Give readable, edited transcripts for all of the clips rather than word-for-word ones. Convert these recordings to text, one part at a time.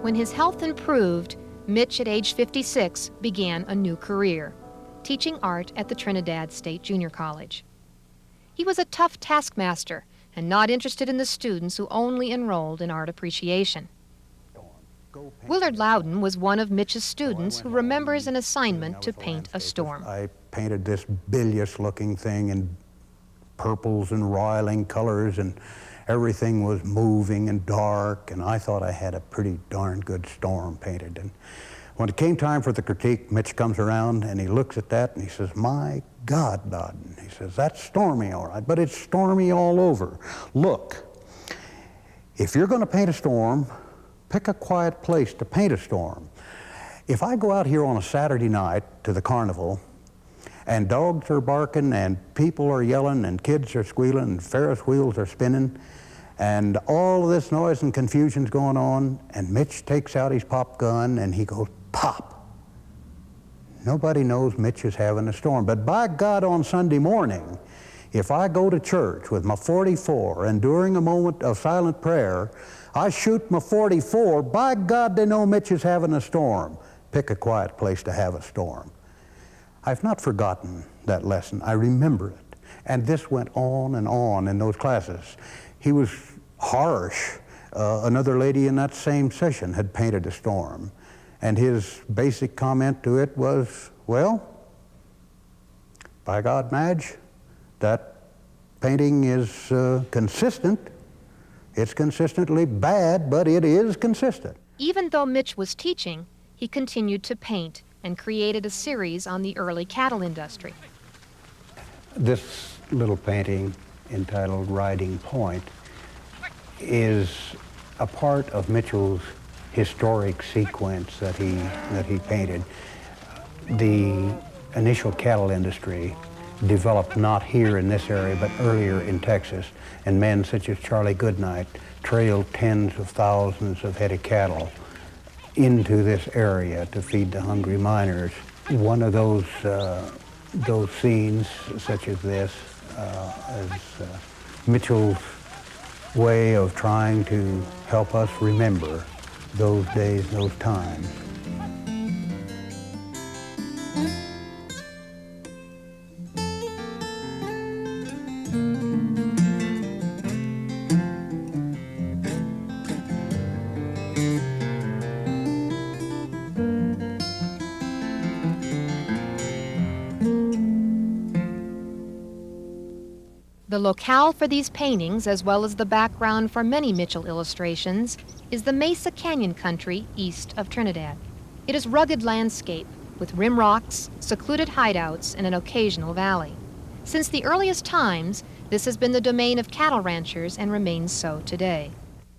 When his health improved, Mitch, at age 56, began a new career, teaching art at the Trinidad State Junior College. He was a tough taskmaster and not interested in the students who only enrolled in art appreciation. Willard Loudon was one of Mitch's students who remembers an assignment to paint a storm. I painted this bilious-looking thing in purples and roiling colors, and everything was moving and dark, and I thought I had a pretty darn good storm painted. And when it came time for the critique, Mitch comes around and he looks at that and he says, "My God, Loudon," he says, "that's stormy all right, but it's stormy all over. Look, if you're going to paint a storm, pick a quiet place to paint a storm. If I go out here on a Saturday night to the carnival, and dogs are barking, and people are yelling, and kids are squealing, and Ferris wheels are spinning, and all of this noise and confusion's going on, and Mitch takes out his pop gun, and he goes, pop. Nobody knows Mitch is having a storm. But by God, on Sunday morning, if I go to church with my .44, and during a moment of silent prayer, I shoot my .44, by God, they know Mitch is having a storm. Pick a quiet place to have a storm. I've not forgotten that lesson. I remember it. And this went on and on in those classes. He was harsh. Another lady in that same session had painted a storm. And his basic comment to it was, well, by God, Madge, that painting is consistent. It's consistently bad, but it is consistent. Even though Mitch was teaching, he continued to paint and created a series on the early cattle industry. This little painting entitled Riding Point is a part of Mitchell's historic sequence that he painted. The initial cattle industry developed not here in this area, but earlier in Texas, and men such as Charlie Goodnight trailed tens of thousands of head of cattle into this area to feed the hungry miners. One of those scenes, such as this, is Mitchell's way of trying to help us remember those days, those times. The locale for these paintings, as well as the background for many Mitchell illustrations, is the Mesa Canyon country east of Trinidad. It is rugged landscape with rim rocks, secluded hideouts, and an occasional valley. Since the earliest times, this has been the domain of cattle ranchers and remains so today.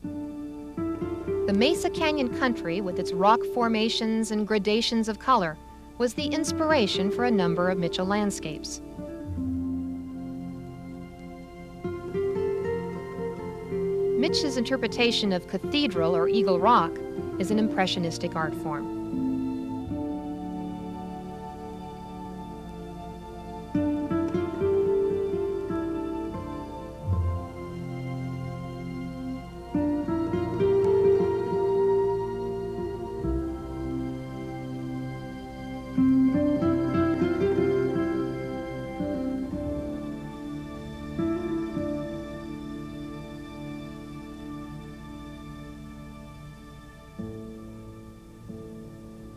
The Mesa Canyon country, with its rock formations and gradations of color, was the inspiration for a number of Mitchell landscapes. Mitch's interpretation of Cathedral or Eagle Rock is an impressionistic art form.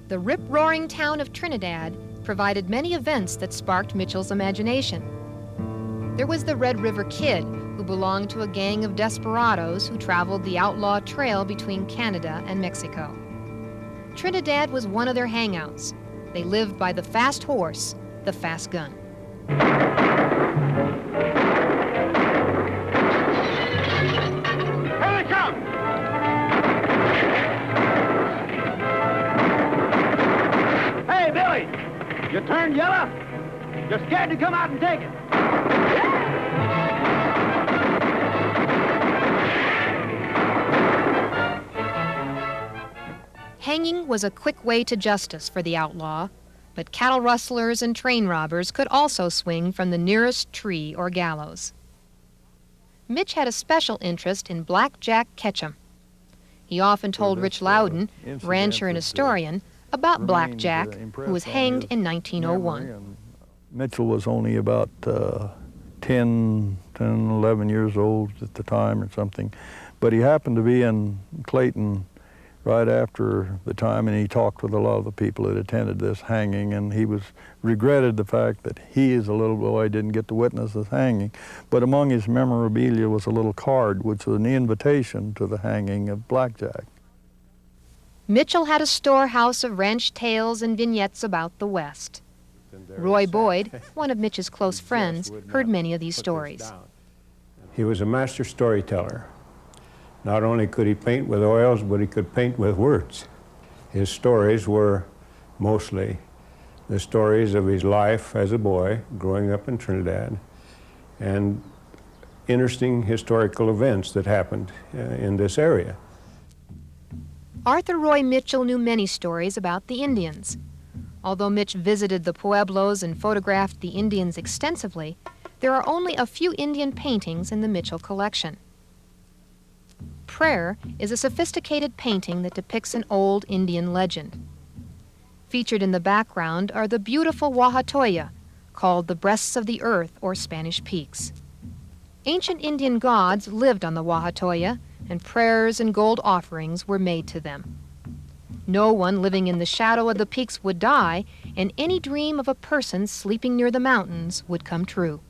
The rip-roaring town of Trinidad provided many events that sparked Mitchell's imagination. There was the Red River Kid, who belonged to a gang of desperados who traveled the outlaw trail between Canada and Mexico. Trinidad was one of their hangouts. They lived by the fast horse, the fast gun. Here they come! Hey, Billy! You turned yellow? You're scared to come out and take it. Hanging was a quick way to justice for the outlaw, but cattle rustlers and train robbers could also swing from the nearest tree or gallows. Mitch had a special interest in Black Jack Ketchum. He often told this, Rich Loudon, incident rancher and that, historian, about Black remained, Jack, who was impressed on hanged his in 1901. memory. And Mitchell was only about 10, 11 years old at the time or something, but he happened to be in Clayton right after the time, and he talked with a lot of the people that attended this hanging, and he regretted the fact that he, as a little boy, didn't get to witness this hanging. But among his memorabilia was a little card, which was an invitation to the hanging of Black Jack. Mitchell had a storehouse of ranch tales and vignettes about the West. Roy Boyd, one of Mitch's close friends, heard many of these stories. He was a master storyteller. Not only could he paint with oils, but he could paint with words. His stories were mostly the stories of his life as a boy growing up in Trinidad and interesting historical events that happened in this area. Arthur Roy Mitchell knew many stories about the Indians. Although Mitch visited the Pueblos and photographed the Indians extensively, there are only a few Indian paintings in the Mitchell collection. Prayer is a sophisticated painting that depicts an old Indian legend. Featured in the background are the beautiful Wahatoya, called the breasts of the earth or Spanish peaks. Ancient Indian gods lived on the Wahatoya, and prayers and gold offerings were made to them. No one living in the shadow of the peaks would die, and any dream of a person sleeping near the mountains would come true.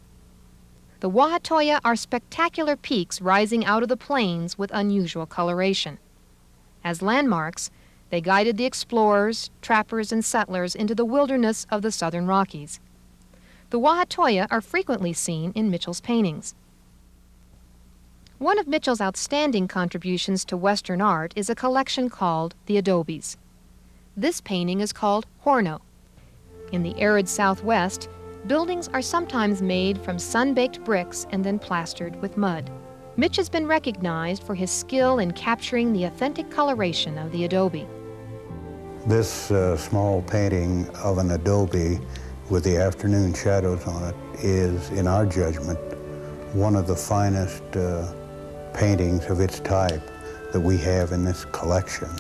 The Wahatoya are spectacular peaks rising out of the plains with unusual coloration. As landmarks, they guided the explorers, trappers, and settlers into the wilderness of the southern Rockies. The Wahatoya are frequently seen in Mitchell's paintings. One of Mitchell's outstanding contributions to Western art is a collection called The Adobes. This painting is called Horno. In the arid Southwest, buildings are sometimes made from sun-baked bricks and then plastered with mud. Mitch has been recognized for his skill in capturing the authentic coloration of the adobe. This small painting of an adobe with the afternoon shadows on it is, in our judgment, one of the finest paintings of its type that we have in this collection.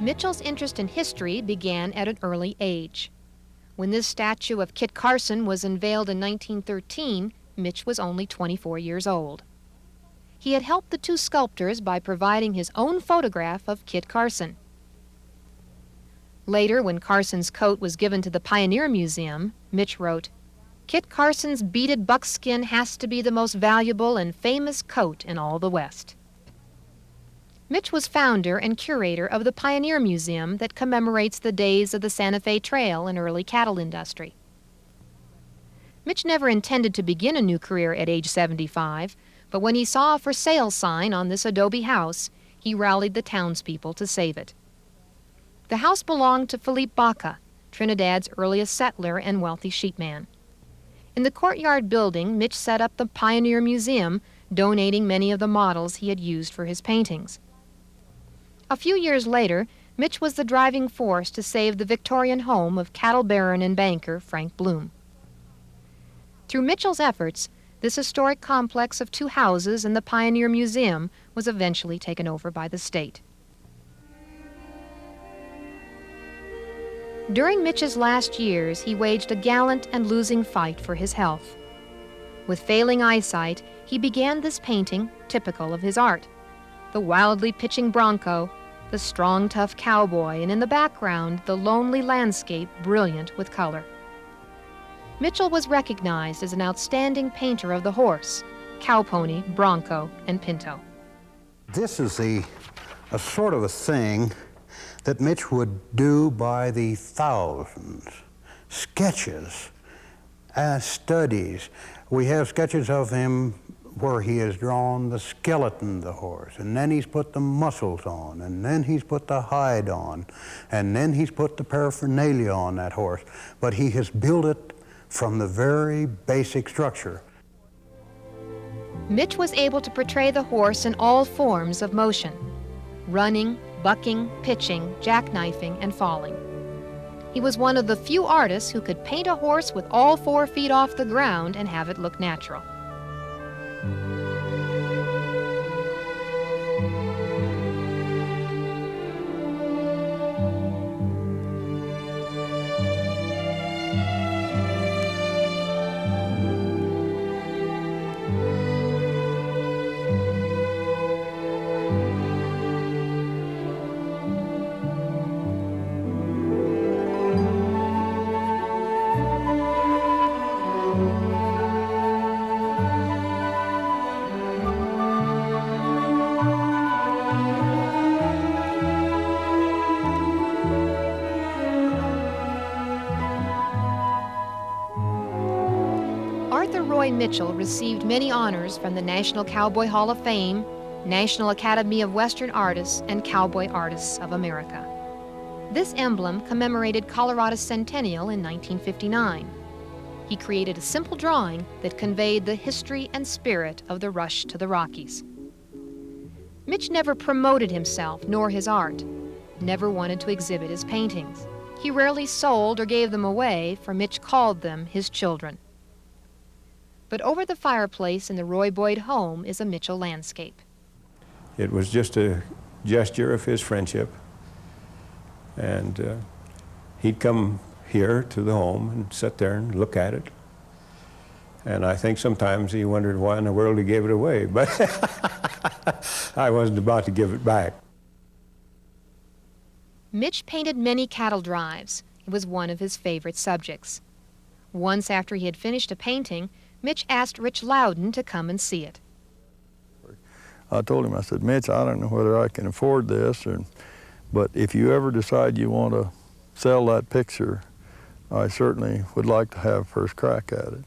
Mitchell's interest in history began at an early age. When this statue of Kit Carson was unveiled in 1913, Mitch was only 24 years old. He had helped the two sculptors by providing his own photograph of Kit Carson. Later, when Carson's coat was given to the Pioneer Museum, Mitch wrote, "Kit Carson's beaded buckskin has to be the most valuable and famous coat in all the West." Mitch was founder and curator of the Pioneer Museum that commemorates the days of the Santa Fe Trail and early cattle industry. Mitch never intended to begin a new career at age 75, but when he saw a for sale sign on this adobe house, he rallied the townspeople to save it. The house belonged to Philippe Baca, Trinidad's earliest settler and wealthy sheepman. In the courtyard building, Mitch set up the Pioneer Museum, donating many of the models he had used for his paintings. A few years later, Mitch was the driving force to save the Victorian home of cattle baron and banker Frank Bloom. Through Mitchell's efforts, this historic complex of two houses and the Pioneer Museum was eventually taken over by the state. During Mitch's last years, he waged a gallant and losing fight for his health. With failing eyesight, he began this painting, typical of his art. The wildly pitching bronco, the strong, tough cowboy, and in the background, the lonely landscape brilliant with color. Mitchell was recognized as an outstanding painter of the horse, cowpony, bronco, and pinto. This is a sort of a thing that Mitch would do by the thousands. Sketches, studies. We have sketches of him where he has drawn the skeleton of the horse, and then he's put the muscles on, and then he's put the hide on, and then he's put the paraphernalia on that horse. But he has built it from the very basic structure. Mitch was able to portray the horse in all forms of motion: running, bucking, pitching, jackknifing, and falling. He was one of the few artists who could paint a horse with all 4 feet off the ground and have it look natural. Arthur Roy Mitchell received many honors from the National Cowboy Hall of Fame, National Academy of Western Artists, and Cowboy Artists of America. This emblem commemorated Colorado's centennial in 1959. He created a simple drawing that conveyed the history and spirit of the rush to the Rockies. Mitch never promoted himself nor his art, never wanted to exhibit his paintings. He rarely sold or gave them away, for Mitch called them his children. But over the fireplace in the Roy Boyd home is a Mitchell landscape. It was just a gesture of his friendship. And he'd come here to the home and sit there and look at it. And I think sometimes he wondered why in the world he gave it away, but I wasn't about to give it back. Mitch painted many cattle drives. It was one of his favorite subjects. Once after he had finished a painting, Mitch asked Rich Loudon to come and see it. I told him, I said, Mitch, I don't know whether I can afford this, but if you ever decide you want to sell that picture, I certainly would like to have first crack at it.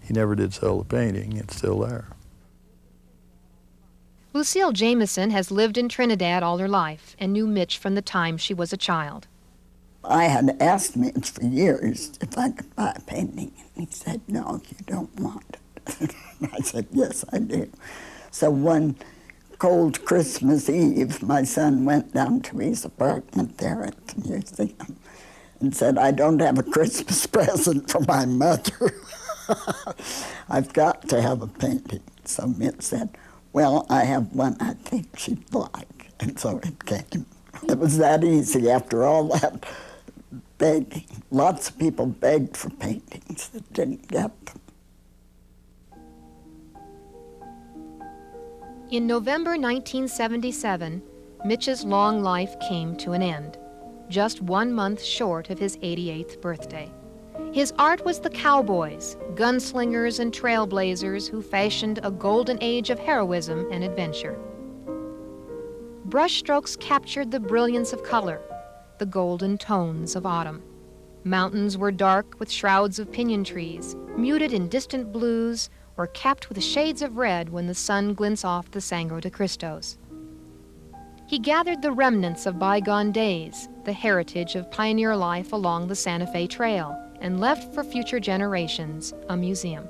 He never did sell the painting. It's still there. Lucille Jameson has lived in Trinidad all her life and knew Mitch from the time she was a child. I had asked Mitch for years if I could buy a painting, and he said, no, you don't want it. I said, yes, I do. So one cold Christmas Eve, my son went down to his apartment there at the museum and said, I don't have a Christmas present for my mother. I've got to have a painting. So Mitch said, well, I have one I think she'd like. And so it came. It was that easy after all that begging. Lots of people begged for paintings that didn't get them. In November 1977, Mitch's long life came to an end, just 1 month short of his 88th birthday. His art was the cowboys, gunslingers, and trailblazers who fashioned a golden age of heroism and adventure. Brushstrokes captured the brilliance of color, the golden tones of autumn. Mountains were dark with shrouds of pinyon trees, muted in distant blues, or capped with shades of red when the sun glints off the Sangre de Cristos. He gathered the remnants of bygone days, the heritage of pioneer life along the Santa Fe Trail, and left for future generations a museum.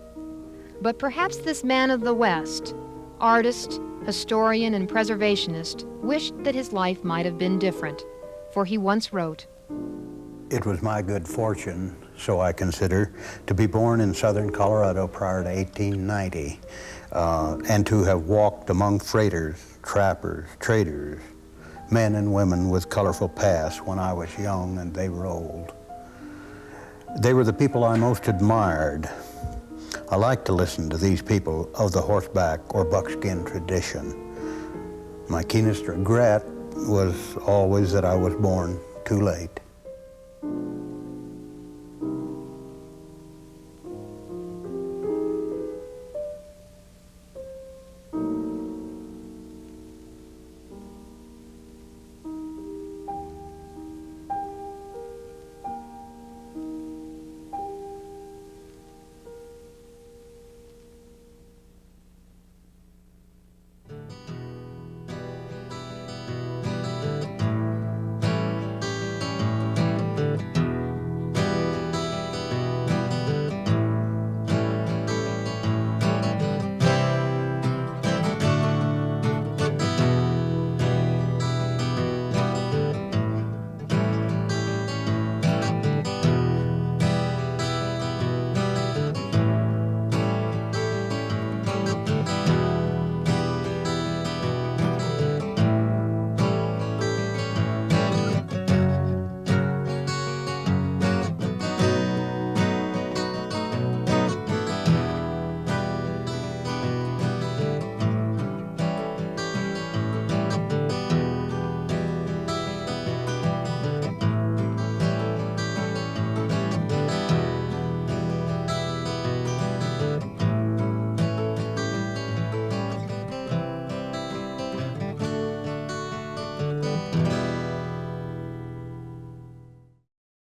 But perhaps this man of the West, artist, historian, and preservationist, wished that his life might have been different, for he once wrote, It was my good fortune, so I consider, to be born in southern Colorado prior to 1890, and to have walked among freighters, trappers, traders, men and women with colorful pasts when I was young and they were old. They were the people I most admired. I like to listen to these people of the horseback or buckskin tradition. My keenest regret was always that I was born too late.